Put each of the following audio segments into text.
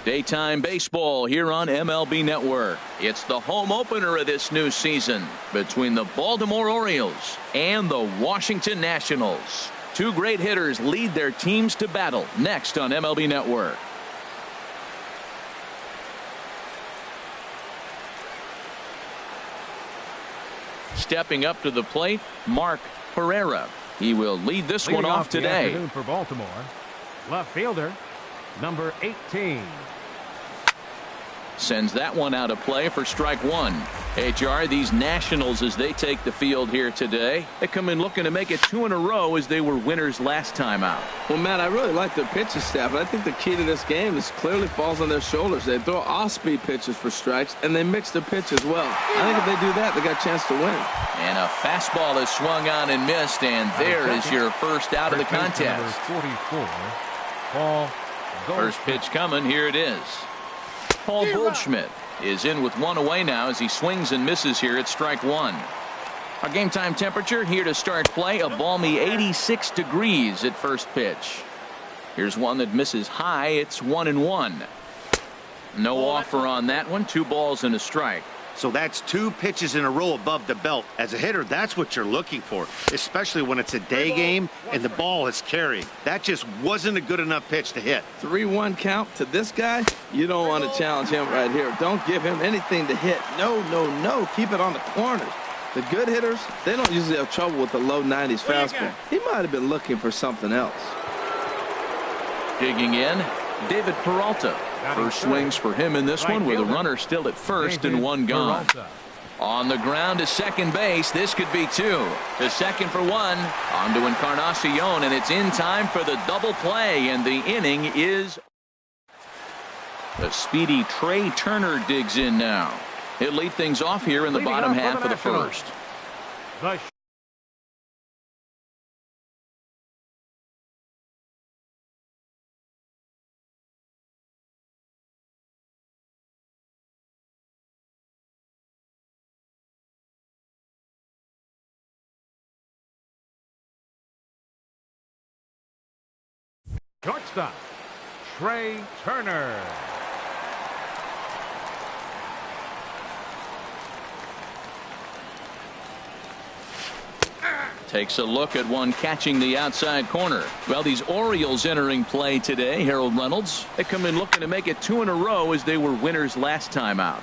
Daytime baseball here on MLB Network. It's the home opener of this new season between the Baltimore Orioles and the Washington Nationals. Two great hitters lead their teams to battle next on MLB Network. Stepping up to the plate, Mark Pereira. He will lead this one off today. For Baltimore, left fielder, number 18. Sends that one out of play for strike one. HR, these Nationals, as they take the field here today, they come in looking to make it 2 in a row as they were winners last time out. Well, Matt, I really like their pitching staff. I think the key to this game is clearly falls on their shoulders. They throw off-speed pitches for strikes, and they mix their pitch as well. I think if they do that, they got a chance to win. And a fastball is swung on and missed, and there is your first out of the contest. 44, Paul Goldschmidt. First pitch coming. Here it is. Paul Goldschmidt is in with one away now as he swings and misses here at strike one. Our game time temperature here to start play, a balmy 86 degrees at first pitch. Here's one that misses high. It's 1-1. No offer on that one. 2 balls and a strike. So that's 2 pitches in a row above the belt. As a hitter, that's what you're looking for, especially when it's a day game and the ball is carrying. That just wasn't a good enough pitch to hit. 3-1 count to this guy. You don't want to challenge him right here. Don't give him anything to hit. No, no, no. Keep it on the corners. The good hitters, they don't usually have trouble with the low 90s fastball. He might have been looking for something else. Digging in, David Peralta. First swings for him in this one with a runner still at first and one gone. On the ground to second base. This could be 2. To second for 1. On to Encarnacion, and it's in time for the double play, and the inning is. The speedy Trey Turner digs in now. He'll lead things off here in the bottom half of the first. Shortstop, Trey Turner. Takes a look at one catching the outside corner. Well, these Orioles entering play today, Harold Reynolds, they come in looking to make it 2 in a row as they were winners last time out.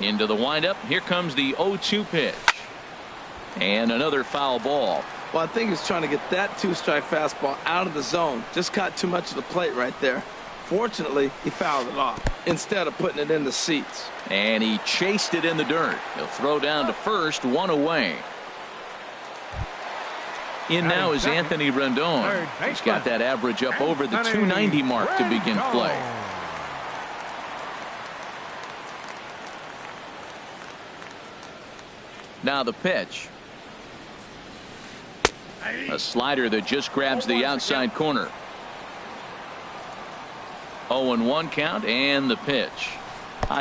Into the windup. Here comes the 0-2 pitch. And another foul ball. Well, I think he's trying to get that 2-strike fastball out of the zone. Just caught too much of the plate right there. Fortunately, he fouled it off instead of putting it in the seats. And he chased it in the dirt. He'll throw down to first, 1 away. In now is Anthony Rendon. He's got that average up over the 290 mark to begin play. Now the pitch. A slider that just grabs the outside corner. 0-1 count, and the pitch.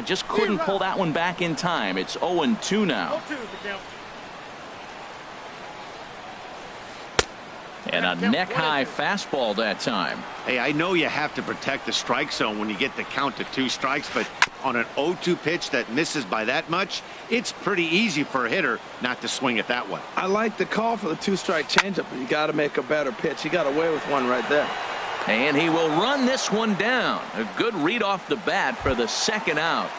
Just couldn't pull that one back in time. It's 0-2 now. And a neck-high fastball that time. Hey, I know you have to protect the strike zone when you get the count to 2 strikes, but on an 0-2 pitch that misses by that much, it's pretty easy for a hitter not to swing at that one. I like the call for the 2-strike changeup, but you got to make a better pitch. He got away with one right there. And he will run this one down. A good read off the bat for the second out.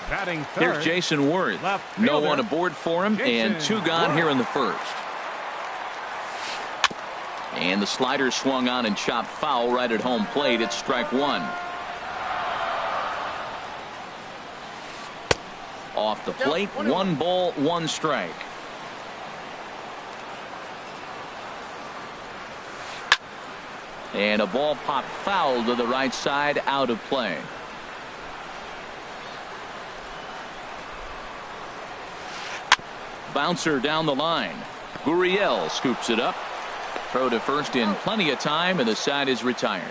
Batting third, here's Jason Worth. No one aboard for him, and 2 gone here in the first. And the slider swung on and chopped foul right at home plate. It's strike 1. Off the plate, 1 ball, 1 strike. And a ball popped foul to the right side, out of play. Bouncer down the line. Gurriel scoops it up. Throw to first in plenty of time, and the side is retired.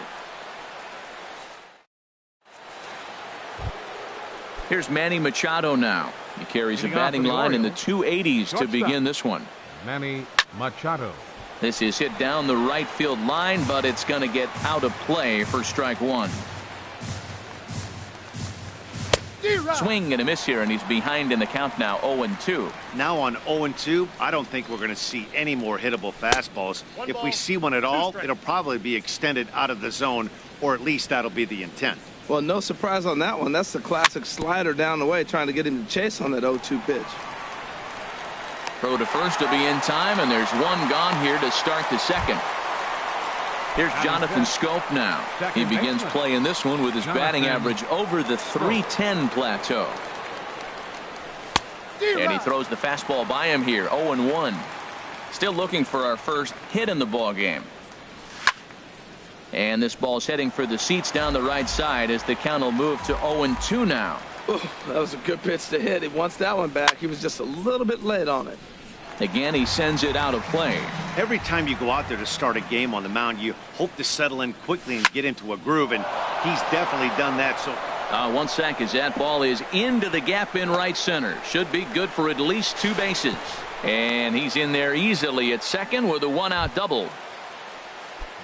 Here's Manny Machado now. He carries a batting line in the 280s to begin this one. Manny Machado. This is hit down the right field line, but it's going to get out of play for strike one. Swing and a miss here, and he's behind in the count now, 0-2. Now on 0-2, I don't think we're going to see any more hittable fastballs. If we see one at all, it'll probably be extended out of the zone, or at least that'll be the intent. Well, no surprise on that one. That's the classic slider down the way, trying to get him to chase on that 0-2 pitch. Throw to first will be in time, and there's one gone here to start the second. Here's Jonathan Schoop now. He begins playing this one with his batting average over the 310 plateau. And he throws the fastball by him here, 0-1. Still looking for our first hit in the ball game. And this ball's heading for the seats down the right side as the count will move to 0-2 now. Ooh, that was a good pitch to hit. He wants that one back. He was just a little bit late on it. Again, he sends it out of play. Every time you go out there to start a game on the mound, you hope to settle in quickly and get into a groove, and he's definitely done that. So 1 sack as that ball is into the gap in right center. Should be good for at least 2 bases. And he's in there easily at second with a 1-out double.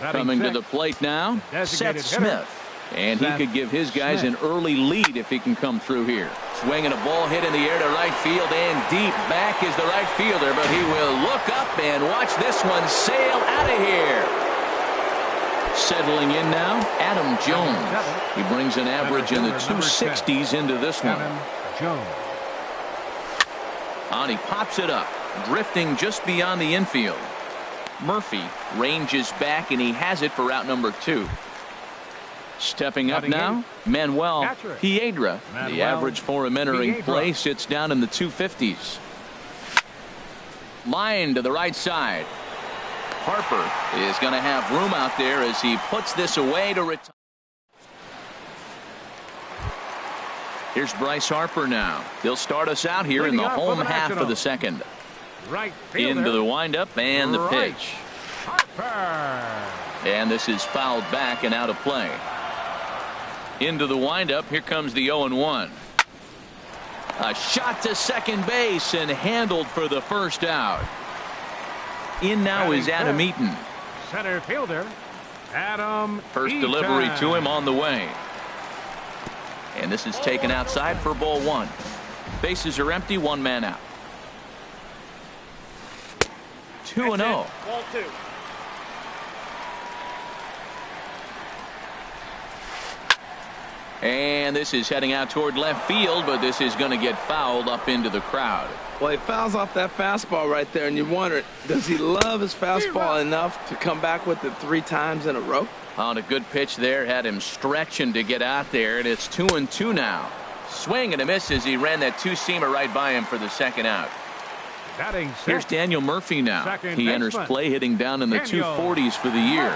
Coming to the plate now, Seth Smith. And he could give his guys an early lead if he can come through here. Swinging a ball hit in the air to right field, and deep back is the right fielder, but he will look up and watch this one sail out of here. Settling in now, Adam Jones. He brings an average in the 260s into this one. And he pops it up, drifting just beyond the infield. Murphy ranges back, and he has it for out number 2. Stepping up now, Manuel Piedra. The average for him entering play sits down in the 250s. Line to the right side. Harper is going to have room out there as he puts this away to retire. Here's Bryce Harper now. He'll start us out here in the home half of the second. Into the windup and the pitch. And this is fouled back and out of play. Into the windup. Here comes the 0-1. A shot to second base and handled for the first out. In now is Adam Eaton. Center fielder Adam First Eaton. delivery to him on the way. And this is taken outside for ball 1. Bases are empty, 1 man out. 2-0. Ball 2. And this is heading out toward left field, but this is going to get fouled up into the crowd. Well, he fouls off that fastball right there, and you wonder, does he love his fastball enough to come back with it 3 times in a row? On a good pitch there, had him stretching to get out there, and it's 2-2 now. Swing and a miss as he ran that 2-seamer right by him for the second out. Here's Daniel Murphy now. He enters play hitting down in the 240s for the year.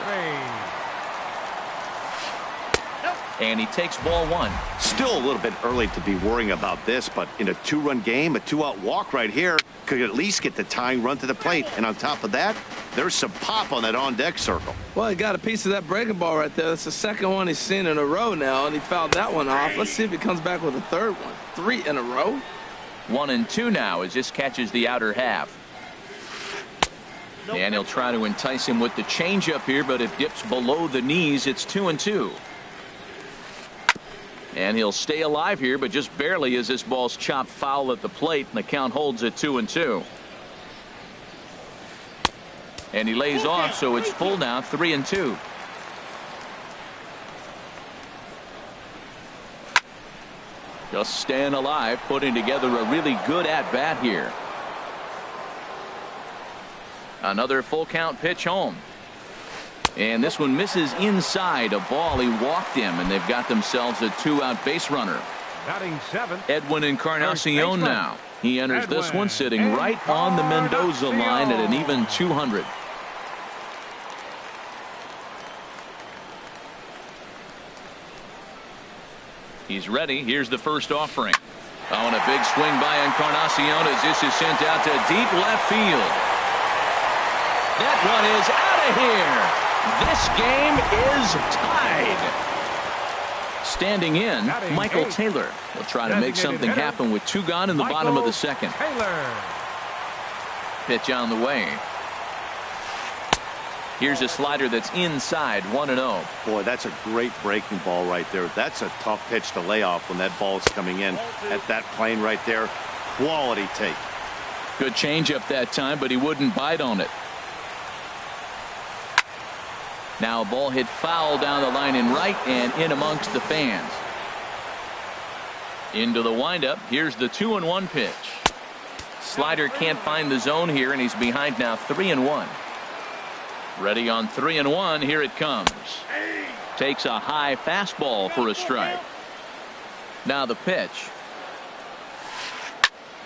And he takes ball 1. Still a little bit early to be worrying about this, but in a 2-run game, a 2-out walk right here could at least get the tying run to the plate. And on top of that, there's some pop on that on-deck circle. Well, he got a piece of that breaking ball right there. That's the second one he's seen in a row now, and he fouled that one off. Let's see if he comes back with a third one. 3 in a row. 1-2 now as this catches the outer half. And he'll try to entice him with the changeup here, but it dips below the knees. It's 2-2. And he'll stay alive here, but just barely as this ball's chopped foul at the plate, and the count holds at 2-2. And he lays off, so it's full now, 3-2. Just staying alive, putting together a really good at-bat here. Another full count pitch home. And this one misses inside a ball. He walked him, and they've got themselves a 2-out base runner. Batting 7. Edwin Encarnacion now. He enters this one sitting right on the Mendoza line at an even 200. He's ready. Here's the first offering. Oh, and a big swing by Encarnacion as this is sent out to deep left field. That one is out of here. This game is tied. Standing in, Michael Taylor will try to make something happen with 2 gone in the bottom of the second. Pitch on the way. Here's a slider that's inside, 1-0. Boy, that's a great breaking ball right there. That's a tough pitch to lay off when that ball's coming in at that plane right there. Quality take. Good changeup that time, but he wouldn't bite on it. Now a ball hit foul down the line in right and in amongst the fans. Into the windup. Here's the 2-1 pitch. Slider can't find the zone here, and he's behind now 3-1. Ready on 3-1. Here it comes. Takes a high fastball for a strike. Now the pitch.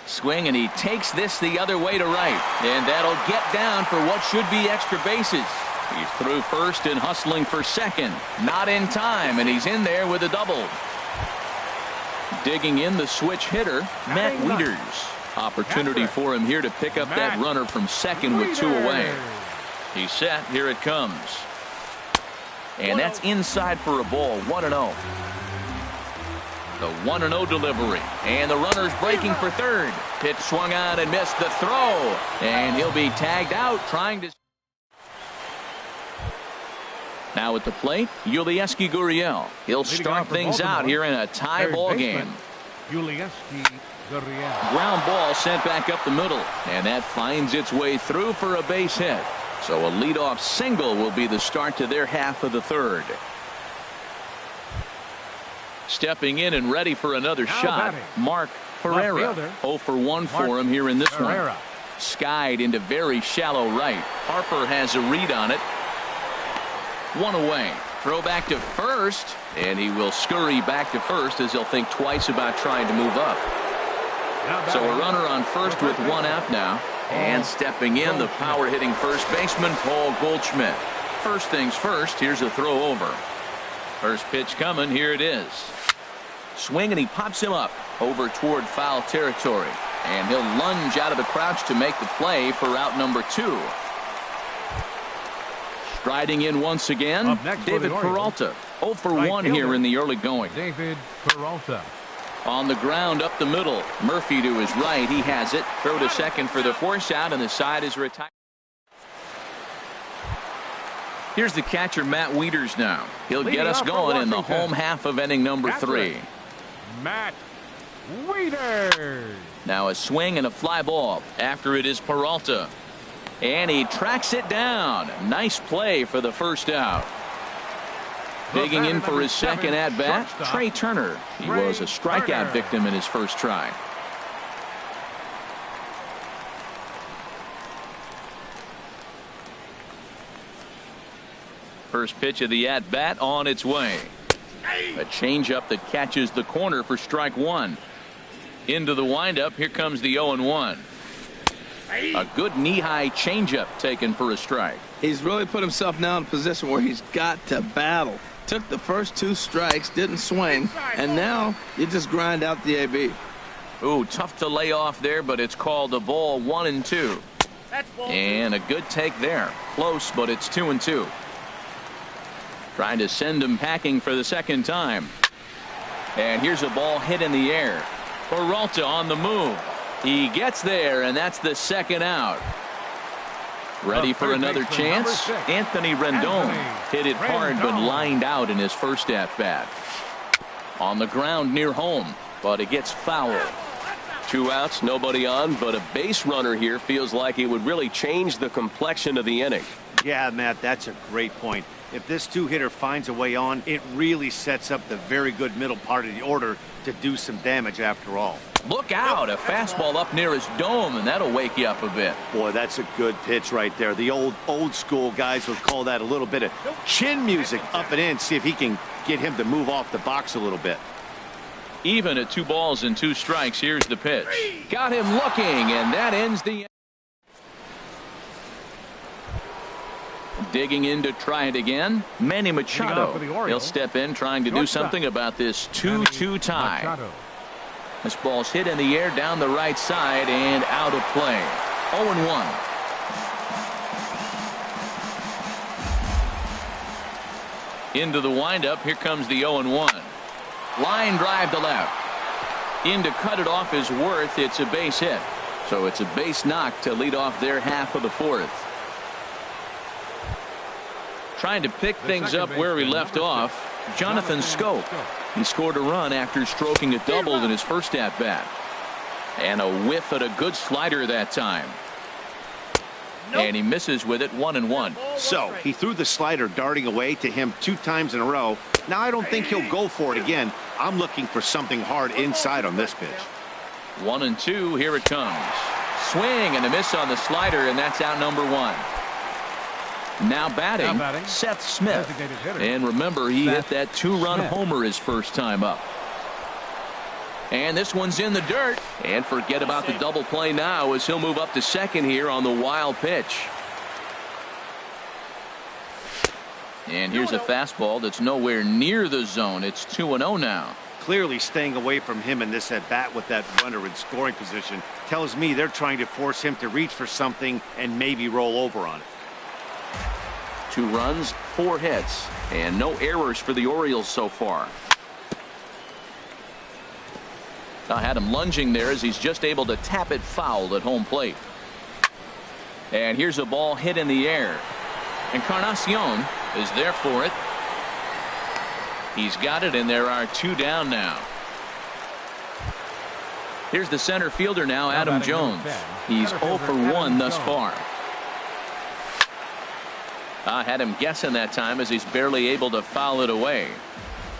Swing, and he takes this the other way to right. And that'll get down for what should be extra bases. He's through first and hustling for second. Not in time, and he's in there with a double. Digging in the switch hitter, Matt Wieters. Opportunity for him here to pick up that runner from second with 2 away. He's set. Here it comes. And that's inside for a ball. 1-0. The 1-0 delivery. And the runner's breaking for third. Pitch swung on and missed the throw. And he'll be tagged out trying to. Now at the plate, Yulieski Gurriel. He'll start things out here in a tie ball game. Yulieski Gurriel. Ground ball sent back up the middle. And that finds its way through for a base hit. So a leadoff single will be the start to their half of the third. Stepping in and ready for another shot, Mark Pereira. 0 for 1 for him here in this one. Skied into very shallow right. Harper has a read on it. 1 away. Throw back to first, and he will scurry back to first as he'll think twice about trying to move up. So a runner on first with 1 out now. And stepping in, the power-hitting first baseman, Paul Goldschmidt. First things first, here's a throw over. First pitch coming, here it is. Swing, and he pops him up over toward foul territory. And he'll lunge out of the crouch to make the play for out number 2. Striding in once again, David Peralta. 0 for 1 here in the early going. David Peralta. On the ground up the middle. Murphy to his right. He has it. Throw to second for the force out, and the side is retired. Here's the catcher, Matt Wieters now. He'll get us going in the home half of inning number 3. Matt Wieters. Now a swing and a fly ball. After it is Peralta. And he tracks it down. Nice play for the first out. Digging in for his second at-bat, Trey Turner. He was a strikeout victim in his first try. First pitch of the at-bat on its way. A changeup that catches the corner for strike 1. Into the windup. Here comes the 0-1. A good knee-high changeup taken for a strike. He's really put himself now in a position where he's got to battle. Took the first 2 strikes, didn't swing, and now you just grind out the AB. Ooh, tough to lay off there, but it's called a ball 1-2. And a good take there. Close, but it's 2-2. Trying to send him packing for the second time. And here's a ball hit in the air. Peralta on the move. He gets there, and that's the second out. Ready for another chance? Anthony Rendon hit it hard but lined out in his first at-bat. On the ground near home, but it gets foul. 2 outs, nobody on, but a base runner here feels like it would really change the complexion of the inning. Yeah, Matt, that's a great point. If this 2-hitter finds a way on, it really sets up the very good middle part of the order to do some damage after all. Look out, a fastball up near his dome, and that'll wake you up a bit. Boy, that's a good pitch right there. The old school guys would call that a little bit of chin music up and in. See if he can get him to move off the box a little bit. Even at 2 balls and 2 strikes, here's the pitch. Got him looking, and that ends the. Digging in to try it again, Manny Machado. He'll step in trying to do something about this 2-2 tie. This ball's hit in the air down the right side and out of play. 0-1. Into the windup. Here comes the 0-1. Line drive to left. In to cut it off is Worth. It's a base hit. So it's a base knock to lead off their half of the 4th. Trying to pick things up where we left off, Jonathan Schoop. He scored a run after stroking a double in his first at bat. And a whiff at a good slider that time. And he misses with it, 1-1. So he threw the slider darting away to him 2 times in a row. Now I don't think he'll go for it again. I'm looking for something hard inside on this pitch. 1-2, here it comes. Swing and a miss on the slider, and that's out number 1. Now batting, Seth Smith. And remember, he hit that 2-run homer his first time up. And this one's in the dirt. And forget about the double play now as he'll move up to second here on the wild pitch. And here's a fastball that's nowhere near the zone. It's 2-0 now. Clearly staying away from him in this at bat with that runner in scoring position tells me they're trying to force him to reach for something and maybe roll over on it. 2 runs, 4 hits, and no errors for the Orioles so far. I had him lunging there as he's just able to tap it foul at home plate. And here's a ball hit in the air. Encarnacion is there for it. He's got it, and there are 2 down now. Here's the center fielder now, Adam Jones. He's 0 for 1 thus far. I had him guessing that time as he's barely able to foul it away.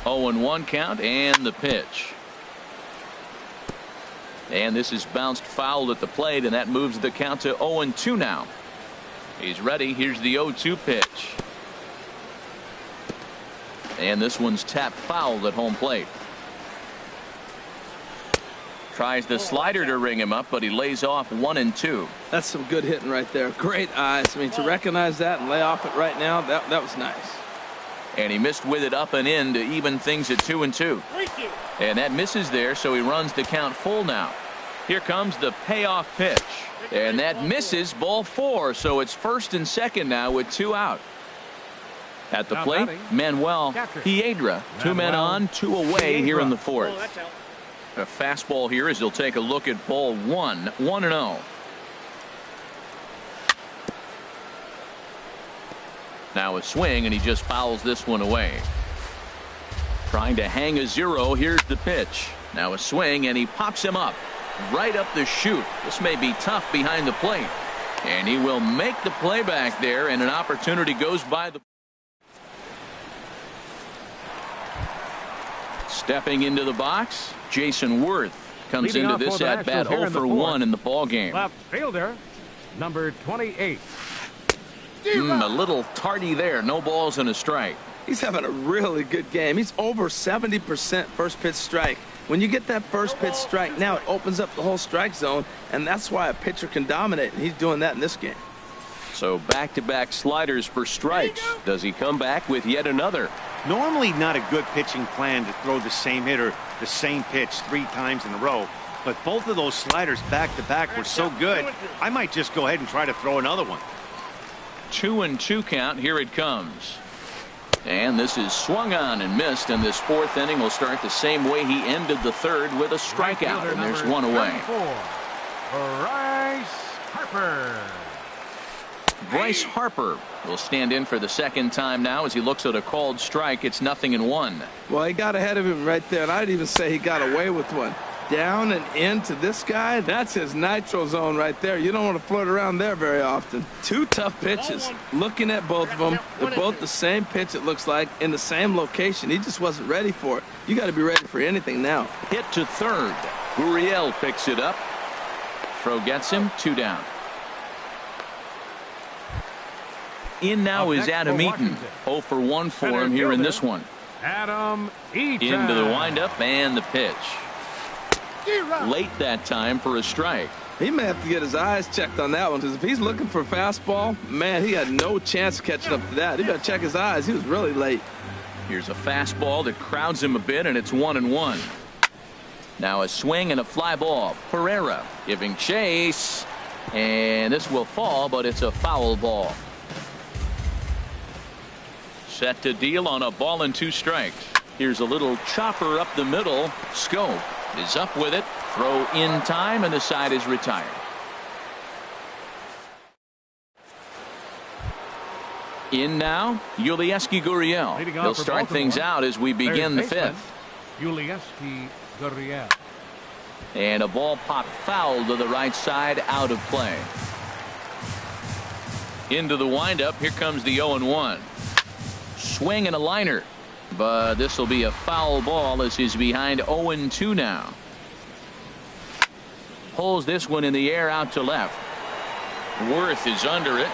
0-1 count and the pitch. And this is bounced foul at the plate, and that moves the count to 0-2 now. He's ready. Here's the 0-2 pitch. And this one's tapped foul at home plate. Tries the slider to ring him up, but he lays off 1-2. That's some good hitting right there. Great eyes. I mean, to recognize that and lay off it right now, that was nice. And he missed with it up and in to even things at 2-2. And that misses there, so he runs the count full now. Here comes the payoff pitch. And that misses, ball 4, so it's first and second now with 2 out. At the plate, Manuel Piedra. 2 men on, 2 away here in the 4th. A fastball here as he'll take a look at ball 1, 1-0. Now a swing, and he just fouls this one away. Trying to hang a 0. Here's the pitch. Now a swing, and he pops him up right up the chute. This may be tough behind the plate, and he will make the play back there, and an opportunity goes by the. Stepping into the box, Jason Worth comes into this at bat 0 for 1 in the ball game. Left fielder, number 28. A little tardy there. No balls and a strike. He's having a really good game. He's over 70% first pitch strike. When you get that first pitch strike, now it opens up the whole strike zone, and that's why a pitcher can dominate, and he's doing that in this game. So back-to-back sliders for strikes. Does he come back with yet another? Normally not a good pitching plan to throw the same hitter the same pitch 3 times in a row, but both of those sliders back-to-back were so good, I might just go ahead and try to throw another one. 2-2 count. Here it comes. And this is swung on and missed, and this 4th inning will start the same way he ended the 3rd with a strikeout, and there's 1 away. Bryce Harper. Bryce Harper will stand in for the 2nd time now as he looks at a called strike. It's 0-1. Well, he got ahead of him right there, and I'd even say he got away with one. Down and into this guy, that's his nitro zone right there. You don't want to float around there very often. 2 tough pitches. Looking at both of them, they're both the same pitch, it looks like, in the same location. He just wasn't ready for it. You got to be ready for anything now. Hit to 3rd. Gurriel picks it up. Throw gets him, 2 down. In now is Adam Eaton. 0 for 1 for him here in this one. Adam Eaton. Into the windup and the pitch. Late that time for a strike. He may have to get his eyes checked on that one, because if he's looking for a fastball, man, he had no chance of catching up to that. He better check his eyes. He was really late. Here's a fastball that crowds him a bit, and it's 1-1. Now a swing and a fly ball. Pereira giving chase, and this will fall, but it's a foul ball. Set to deal on a ball and 2 strikes. Here's a little chopper up the middle. Schoop is up with it. Throw in time, and the side is retired. In now, Yulieski Gurriel. He'll start things out as we begin the fifth. Yulieski Gurriel. And a ball popped foul to the right side, out of play. Into the windup. Here comes the 0-1. Swing and a liner. But this will be a foul ball as he's behind 0-2 now. Pulls this one in the air out to left. Worth is under it.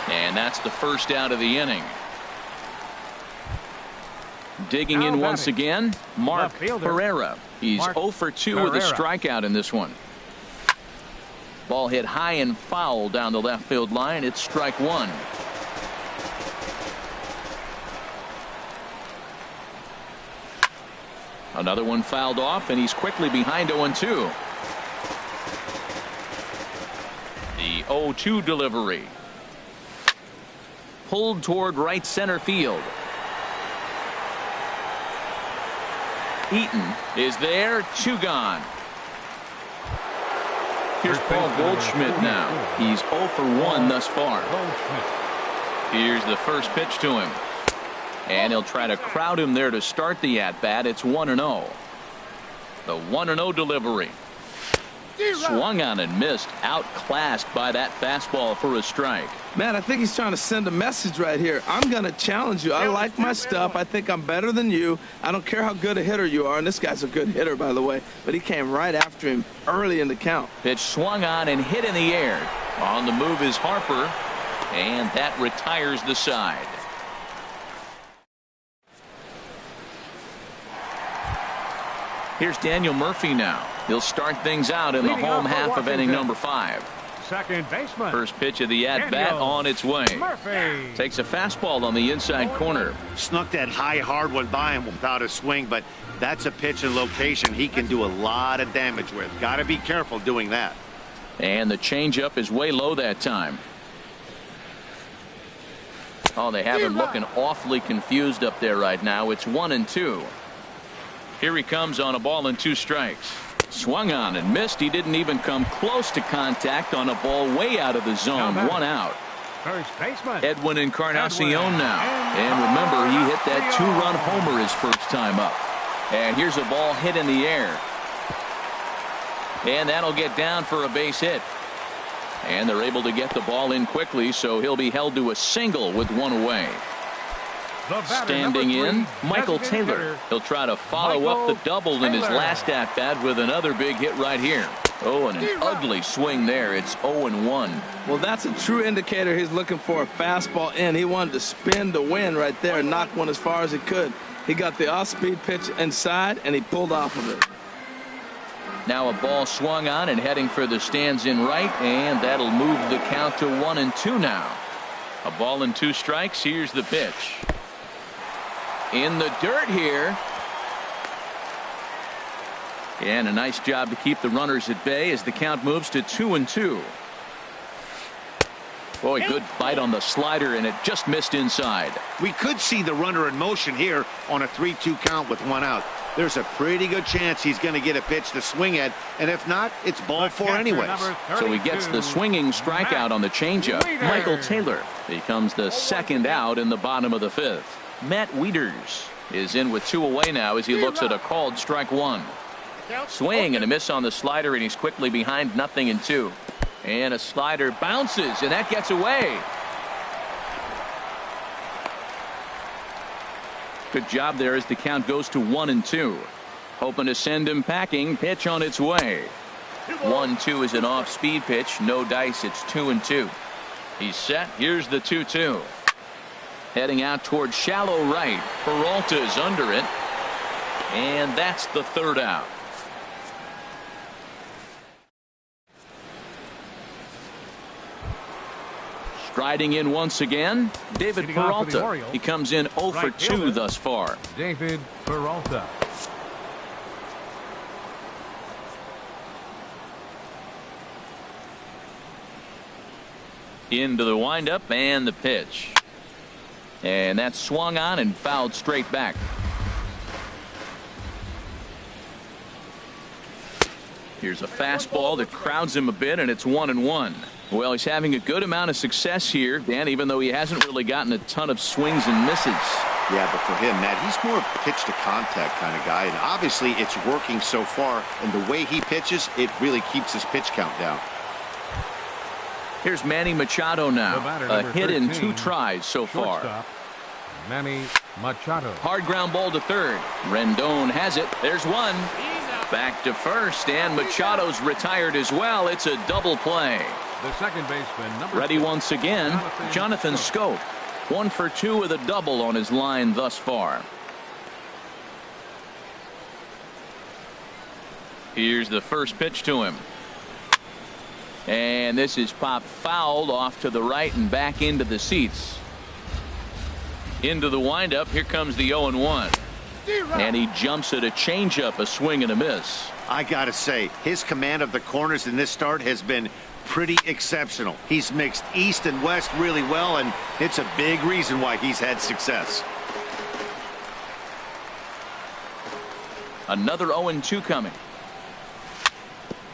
And that's the first out of the inning. Digging in once again, Mark Pereira. He's 0 for 2 with a strikeout in this one. Ball hit high and foul down the left field line. It's strike one. Another one fouled off, and he's quickly behind 0-2. The 0-2 delivery. Pulled toward right center field. Eaton is there. 2 gone. Here's Paul Goldschmidt now. He's 0 for 1 thus far. Here's the first pitch to him. And he'll try to crowd him there to start the at-bat. It's 1-0. The 1-0 delivery. Swung on and missed. Outclassed by that fastball for a strike. Man, I think he's trying to send a message right here. I'm going to challenge you. I like my stuff. I think I'm better than you. I don't care how good a hitter you are. And this guy's a good hitter, by the way. But he came right after him early in the count. Pitch swung on and hit in the air. On the move is Harper. And that retires the side. Here's Daniel Murphy now. He'll start things out in the home half of inning number 5. Second baseman. First pitch of the at-bat on its way. Murphy Takes a fastball on the inside corner. Snuck that high, hard one by him without a swing, but that's a pitch and location he can do a lot of damage with. Got to be careful doing that. And the changeup is way low that time. Oh, they have him looking awfully confused up there right now. It's 1-2. Here he comes on a ball and 2 strikes. Swung on and missed. He didn't even come close to contact on a ball way out of the zone. 1 out. First baseman. Edwin Encarnacion now. And remember, he hit that 2-run homer his first time up. And here's a ball hit in the air. And that'll get down for a base hit. And they're able to get the ball in quickly, so he'll be held to a single with 1 away. Standing in, Michael Taylor. He'll try to follow up the double in his last at-bat with another big hit right here. Oh, and an ugly swing there. It's 0-1. Well, that's a true indicator he's looking for a fastball in. He wanted to spin to win right there and knock one as far as he could. He got the off-speed pitch inside, and he pulled off of it. Now a ball swung on and heading for the stands in right, and that'll move the count to 1-2 now. A ball and 2 strikes. Here's the pitch. In the dirt here. And a nice job to keep the runners at bay as the count moves to 2-2. Boy, good bite on the slider, and it just missed inside. We could see the runner in motion here on a 3-2 count with 1 out. There's a pretty good chance he's going to get a pitch to swing at, and if not, it's ball 4 anyways. So he gets the swinging strikeout on the changeup. Michael Taylor becomes the second out in the bottom of the 5th. Matt Wieters is in with 2 away now as he looks at a called strike 1. Swing and a miss on the slider, and he's quickly behind 0-2. And a slider bounces, and that gets away. Good job there as the count goes to 1-2. Hoping to send him packing. Pitch on its way. 1-2 is an off-speed pitch. No dice. It's 2-2. He's set. Here's the 2-2. Heading out toward shallow right. Peralta is under it. And that's the 3rd out. Striding in once again, David Peralta. He comes in 0 for 2 thus far. David Peralta. Into the windup and the pitch. And that swung on and fouled straight back. Here's a fastball that crowds him a bit, and it's 1-1. Well, he's having a good amount of success here, Dan, even though he hasn't really gotten a ton of swings and misses. Yeah, but for him, Matt, he's more a pitch-to-contact kind of guy, and obviously it's working so far, and the way he pitches, it really keeps his pitch count down. Here's Manny Machado now. A hit 13, in 2 tries so far. Shortstop, Manny Machado. Hard ground ball to third. Rendon has it. There's one. Back to first, and Machado's retired as well. It's a double play. The second baseman, number Ready 6, once again, Jonathan Schoop. 1 for 2 with a double on his line thus far. Here's the first pitch to him. And this is popped fouled off to the right and back into the seats. Into the windup. Here comes the 0-1. And he jumps at a changeup, a swing and a miss. I gotta say, his command of the corners in this start has been pretty exceptional. He's mixed east and west really well, and it's a big reason why he's had success. Another 0-2 coming.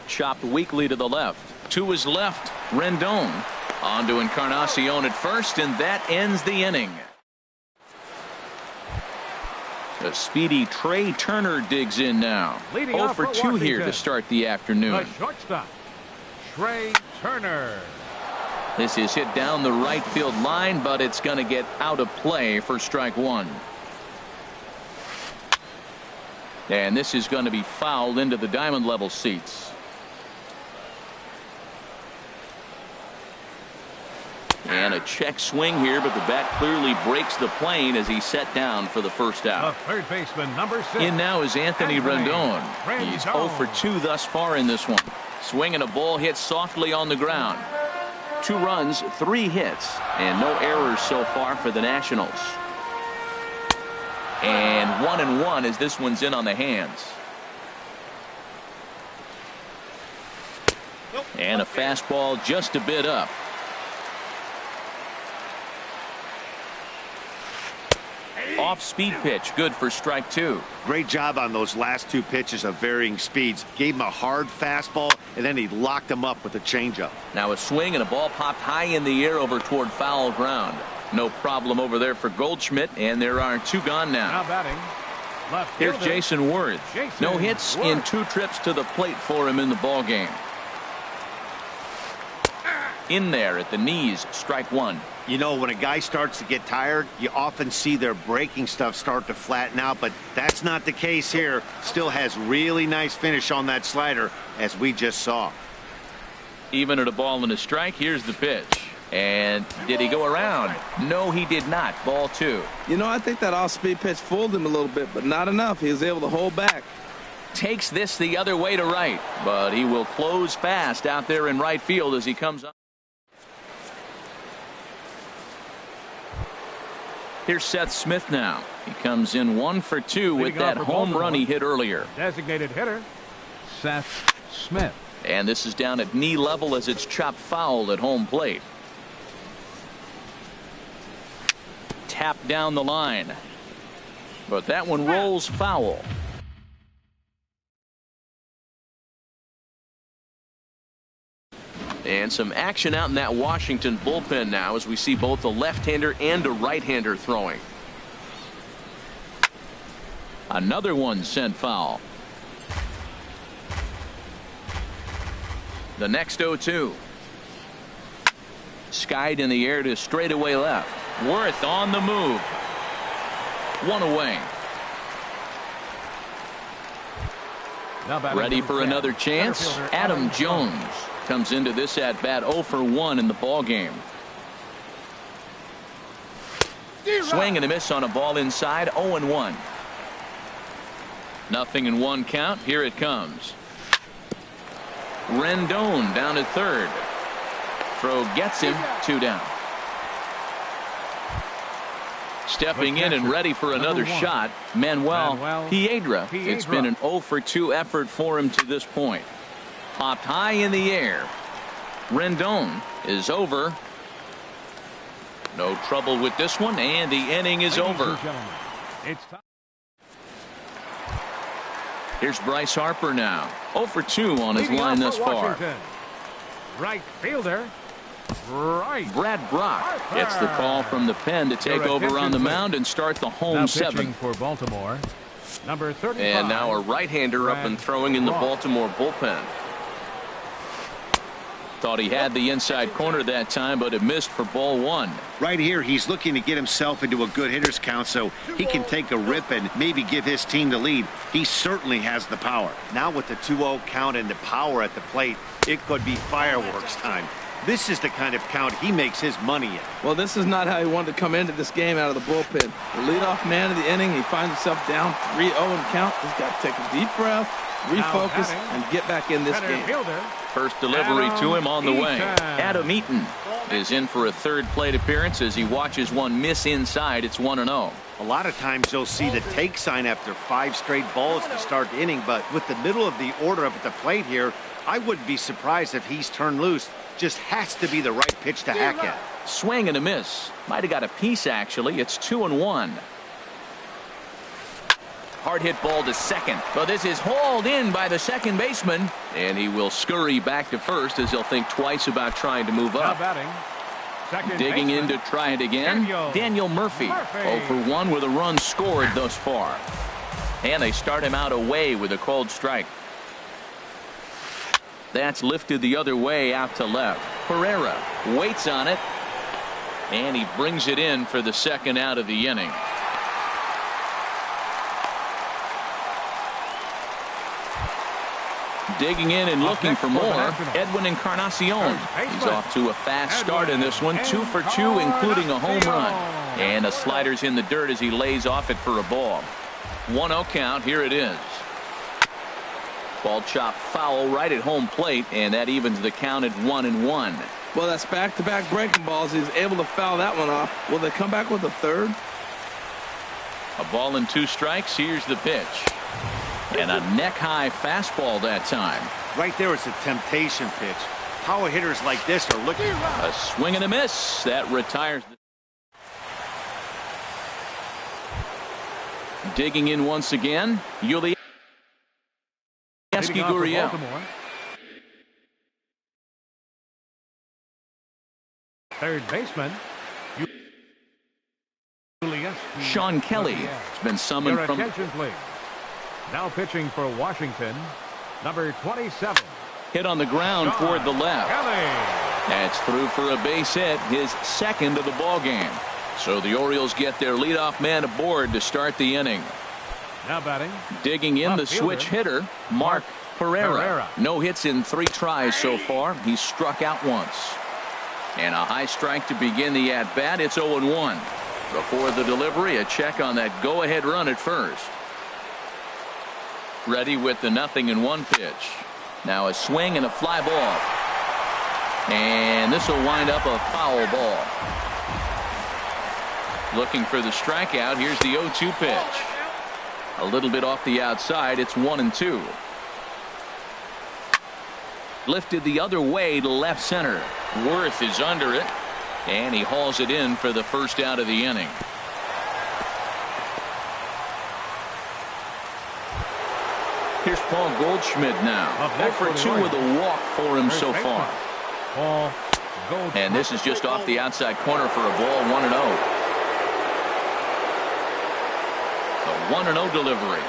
Chopped weakly to the left. To his left, Rendon. On to Encarnacion at first, and that ends the inning. The speedy Trey Turner digs in now. 0 for 2 here to start the afternoon. The shortstop, Trey Turner. This is hit down the right field line, but it's going to get out of play for strike 1. And this is going to be fouled into the diamond level seats. And a check swing here, but the bat clearly breaks the plane as he's set down for the first out. The third baseman, number 6. In now is Anthony Rendon. He's 0 for 2 thus far in this one. Swinging a ball hit softly on the ground. 2 runs, 3 hits, and no errors so far for the Nationals. And 1-1 as this one's in on the hands. And a fastball just a bit up. Off-speed pitch, good for strike 2. Great job on those last 2 pitches of varying speeds. Gave him a hard fastball, and then he locked him up with a changeup. Now a swing and a ball popped high in the air over toward foul ground. No problem over there for Goldschmidt, and there are 2 gone now. Now batting, left Here's fielder, Jason Worth. No hits in 2 trips to the plate for him in the ball game. In there at the knees, strike 1. You know, when a guy starts to get tired, you often see their breaking stuff start to flatten out, but that's not the case here. Still has really nice finish on that slider, as we just saw. Even at a ball and a strike, here's the pitch. And did he go around? No, he did not. Ball 2. You know, I think that off-speed pitch fooled him a little bit, but not enough. He was able to hold back. Takes this the other way to right, but he will close fast out there in right field as he comes up. Here's Seth Smith now. He comes in 1 for 2 with that home run he hit earlier. Designated hitter, Seth Smith. And this is down at knee level as it's chopped foul at home plate. Tapped down the line. But that one rolls foul. And some action out in that Washington bullpen now as we see both a left-hander and a right-hander throwing. Another one sent foul. The next 0-2. Skied in the air to straightaway left. Worth on the move. 1 away. Ready for another chance? Adam Jones comes into this at bat 0 for 1 in the ball game. Swing and a miss on a ball inside. 0-1. Nothing in 1 count. Here it comes. Rendon down at third. Throw gets him. 2 down. Stepping in and ready for another shot, Manuel Piedra. It's been an 0 for 2 effort for him to this point. Popped high in the air. Rendon is over. No trouble with this one, and the inning is over. Here's Bryce Harper now. 0 for 2 on his line thus far. Right fielder, Right. Brad Brock gets the call from the pen to take over on the mound and start the home seventh. For Baltimore, number 35. And now a right-hander up and throwing in the Baltimore bullpen. Thought he had the inside corner that time, but it missed for ball one. Right here, he's looking to get himself into a good hitter's count so he can take a rip and maybe give his team the lead. He certainly has the power. Now with the 2-0 count and the power at the plate, it could be fireworks time. This is the kind of count he makes his money in. Well, this is not how he wanted to come into this game out of the bullpen. The leadoff man of the inning, he finds himself down 3-0 in count. He's got to take a deep breath, refocus, and get back in this game. First delivery to him on the way. Adam Eaton is in for a third plate appearance as he watches one miss inside. It's 1-0. A lot of times you'll see the take sign after 5 straight balls to start the inning, but with the middle of the order up at the plate here, I wouldn't be surprised if he's turned loose. Just has to be the right pitch to hack at. Swing and a miss. Might have got a piece, actually. It's 2-1. Hard hit ball to second, but this is hauled in by the second baseman, and he will scurry back to first as he'll think twice about trying to move up. Digging in to try it again, Daniel Murphy. 0 for 1 with a run scored thus far. And they start him out away with a called strike. That's lifted the other way out to left. Pereira waits on it, and he brings it in for the second out of the inning. Digging in and looking for more, Edwin Encarnacion. He's off to a fast start in this one, 2 for 2, including a home run. And a slider's in the dirt as he lays off it for a ball. 1-0 count, here it is. Ball chopped foul right at home plate, and that evens the count at 1-1. Well, that's back-to-back breaking balls. He's able to foul that one off. Will they come back with a third? A ball and 2 strikes. Here's the pitch. And a neck-high fastball that time. Right there, it's a temptation pitch. Power hitters like this are looking. A swing and a miss. That retires. Digging in once again, Yuli Gurriel. Third baseman Sean Kelly has been summoned from. Now pitching for Washington, number 27. Hit on the ground toward the left. That's through for a base hit, his second of the ball game. So the Orioles get their leadoff man aboard to start the inning. Now batting. Digging in the switch hitter, Mark Pereira. No hits in 3 tries so far. He's struck out once. And a high strike to begin the at-bat. It's 0-1. Before the delivery, a check on that go-ahead run at first. Ready with the 0-1 pitch. Now a swing and a fly ball. And this will wind up a foul ball. Looking for the strikeout. Here's the 0-2 pitch. A little bit off the outside. It's 1-2. Lifted the other way to left center. Worth is under it, and he hauls it in for the first out of the inning. Here's Paul Goldschmidt now. 0 for 2 with a walk for him so far. And this is just off the outside corner for a ball. 1-0. The 1-0 delivery.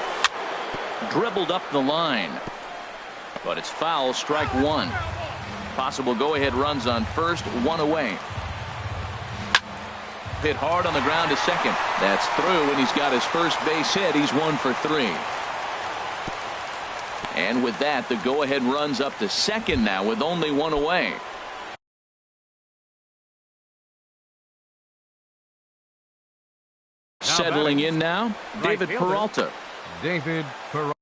Dribbled up the line. But it's foul, strike 1. Possible go-ahead runs on first, 1 away. Hit hard on the ground to second. That's through, and he's got his first base hit. He's 1 for 3. And with that, the go-ahead runs up to second now with only 1 away. Settling in now, David Peralta. David Peralta.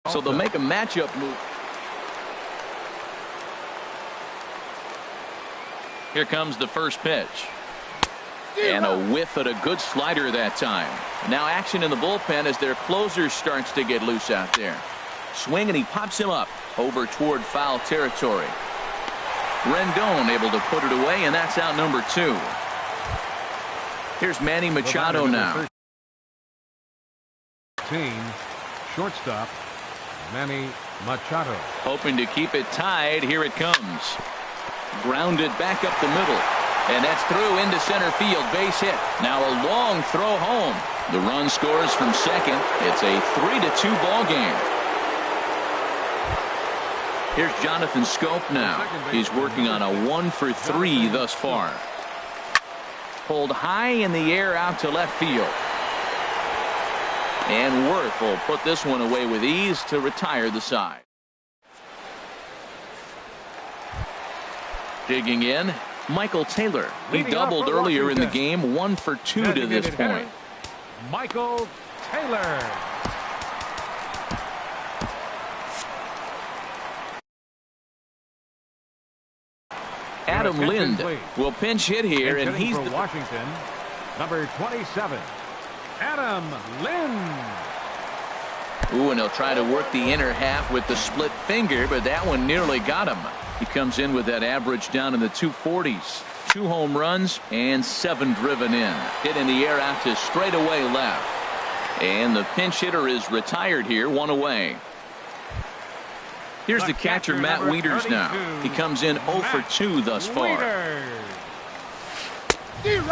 So they'll make a matchup move. Here comes the first pitch. And a whiff at a good slider that time. Now action in the bullpen as their closer starts to get loose out there. Swing, and he pops him up over toward foul territory. Rendon able to put it away, and that's out number 2. Here's Manny Machado now. Shortstop Manny Machado. Hoping to keep it tied. Here it comes. Grounded back up the middle. And that's through into center field. Base hit. Now a long throw home. The run scores from second. It's a 3-2 ball game. Here's Jonathan Schoop now. He's working on a 1-for-3 thus far. Pulled high in the air out to left field. And Worth will put this one away with ease to retire the side. Digging in, Michael Taylor. He doubled earlier in the game, 1-for-2 to this point. Michael Taylor. Adam Lind will pinch hit here, and he's for Washington. Number 27, Adam Lind. Ooh, and he'll try to work the inner half with the split finger, but that one nearly got him. He comes in with that average down in the 240s. 2 home runs and 7 driven in. Hit in the air out to straightaway left. And the pinch hitter is retired here, 1 away. Here's the catcher, Matt Wieters now. He comes in 0-for-2 thus far.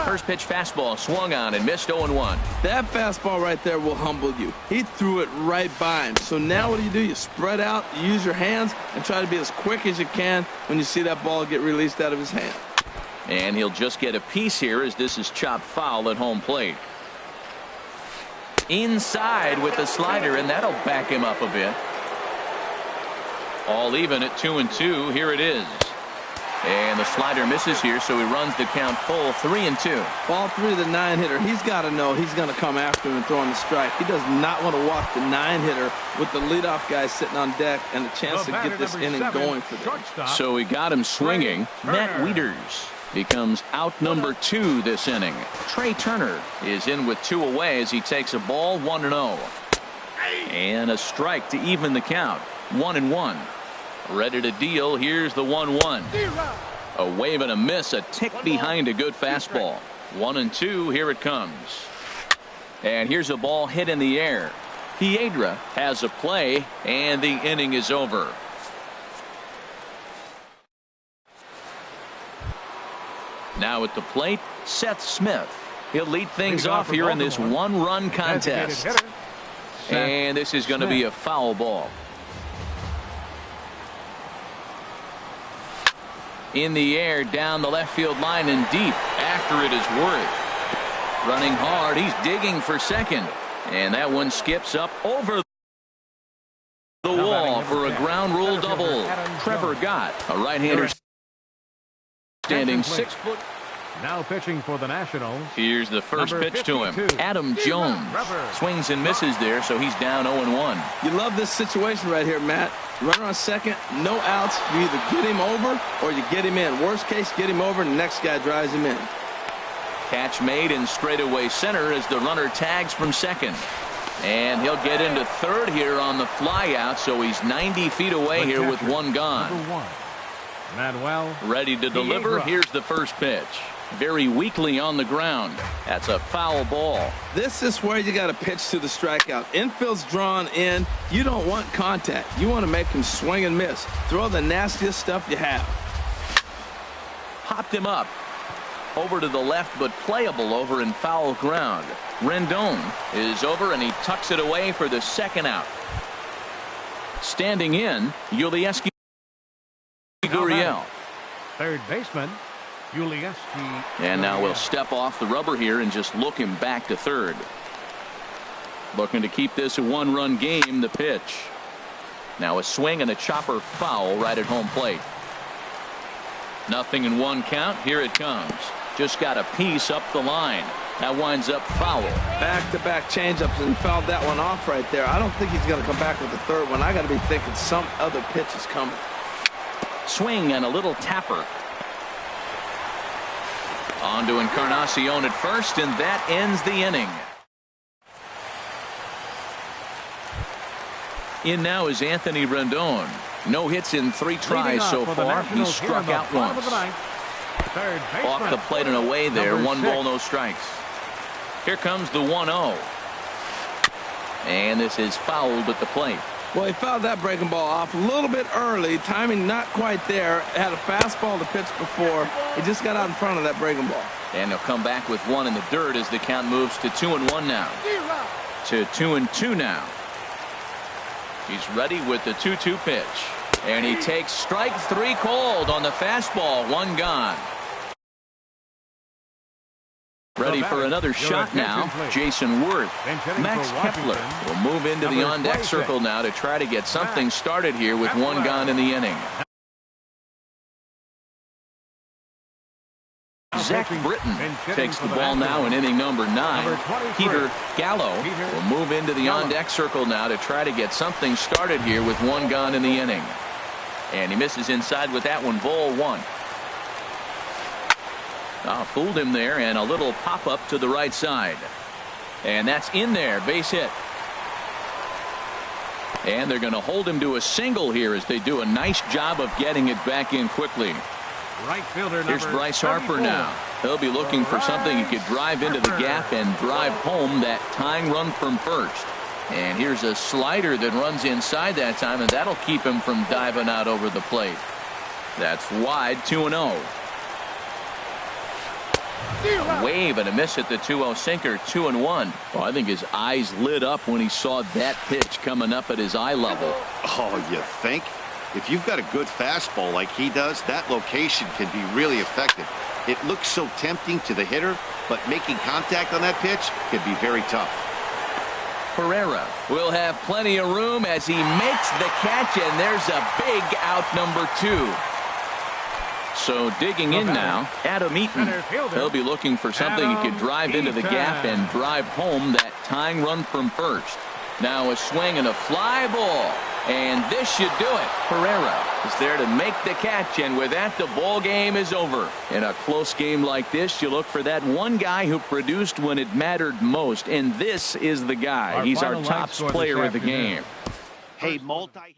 First pitch fastball swung on and missed 0-1. That fastball right there will humble you. He threw it right by him. So now what do? You spread out, you use your hands, and try to be as quick as you can when you see that ball get released out of his hand. And he'll just get a piece here as this is chopped foul at home plate. Inside with the slider, and that'll back him up a bit. All even at 2-2. Here it is. And the slider misses here, so he runs the count full 3-2. Ball 3 to the 9-hitter. He's got to know he's going to come after him and throw him the strike. He does not want to walk the 9-hitter with the leadoff guy sitting on deck and a chance to get this inning going for them. So he got him swinging. Matt Wieters becomes out number 2 this inning. Trey Turner is in with 2 away as he takes a ball, 1-0. And a strike to even the count. 1-1. Ready to deal. Here's the 1-1. A wave and a miss, a tick behind a good fastball. 1-2. Here it comes. And here's a ball hit in the air. Piedra has a play, and the inning is over. Now at the plate, Seth Smith. He'll lead things off here in this 1-run contest. And this is going to be a foul ball. In the air, down the left field line and deep. After it is Worth. Running hard, he's digging for second. And that one skips up over the wall for a ground rule double. Trevor Gott, a right-hander standing 6 foot. Now pitching for the Nationals. Here's the first pitch to him. Adam Jones swings and misses there, so he's down 0-1. You love this situation right here, Matt. Runner on second, no outs. You either get him over or you get him in. Worst case, get him over and the next guy drives him in. Catch made in straightaway center as the runner tags from second. And he'll get into third here on the fly out, so he's 90 feet away here with 1 gone. Manuel ready to deliver. Here's the first pitch. Very weakly on the ground. That's a foul ball. This is where you got to pitch to the strikeout. Infield's drawn in. You don't want contact. You want to make him swing and miss. Throw the nastiest stuff you have. Popped him up. Over to the left, but playable over in foul ground. Rendon is over, and he tucks it away for the second out. Standing in, Yulieski Gurriel. Third baseman. Yulieski. And now we'll step off the rubber here and just look him back to third. Looking to keep this a 1-run game. The pitch. Now a swing and a chopper foul right at home plate. 0-1 count. Here it comes. Just got a piece up the line. That winds up foul. Back-to-back changeups and fouled that one off right there. I don't think he's going to come back with the third one. I got to be thinking some other pitch is coming. Swing and a little tapper. On to Encarnacion at first, and that ends the inning. In now is Anthony Rendon. No hits in 3 tries so far. He struck out once. Off the plate and away there. 1 ball, no strikes. Here comes the 1-0. And this is fouled at the plate. Well, he fouled that breaking ball off a little bit early. Timing not quite there. Had a fastball to pitch before. He just got out in front of that breaking ball. And they'll come back with one in the dirt as the count moves to 2-1 now. To 2-2 now. He's ready with the 2-2 pitch. And he takes strike 3 cold on the fastball. 1 gone. Ready for another shot now. Jason Worth. Max Kepler will move into the on-deck circle now to try to get something started here with 1 gone in the inning. Zach Britton takes the ball now in inning number 9. Peter Gallo will move into the on-deck circle now to try to get something started here with 1 gone in the inning. And he misses inside with that one. Ball 1. Fooled him there, and a little pop-up to the right side. And that's in there. Base hit. And they're going to hold him to a single here as they do a nice job of getting it back in quickly. Right fielder Here's Bryce Harper now. He'll be looking for something he could drive into the gap and drive home that tying run from first. And here's a slider that runs inside that time, and that'll keep him from diving out over the plate. That's wide. 2-0. A wave and a miss at the 2-0 sinker. 2-1. Well, I think his eyes lit up when he saw that pitch coming up at his eye level. Oh, you think? If you've got a good fastball like he does, that location can be really effective. It looks so tempting to the hitter, but making contact on that pitch can be very tough. Pereira will have plenty of room as he makes the catch, and there's a big out number 2. So digging in now, Adam Eaton. He'll be looking for something he could drive into the gap and drive home that tying run from first. Now a swing and a fly ball. And this should do it. Pereira is there to make the catch, and with that, the ball game is over. In a close game like this, you look for that one guy who produced when it mattered most, and this is the guy. He's our top player of the game. Hey, multi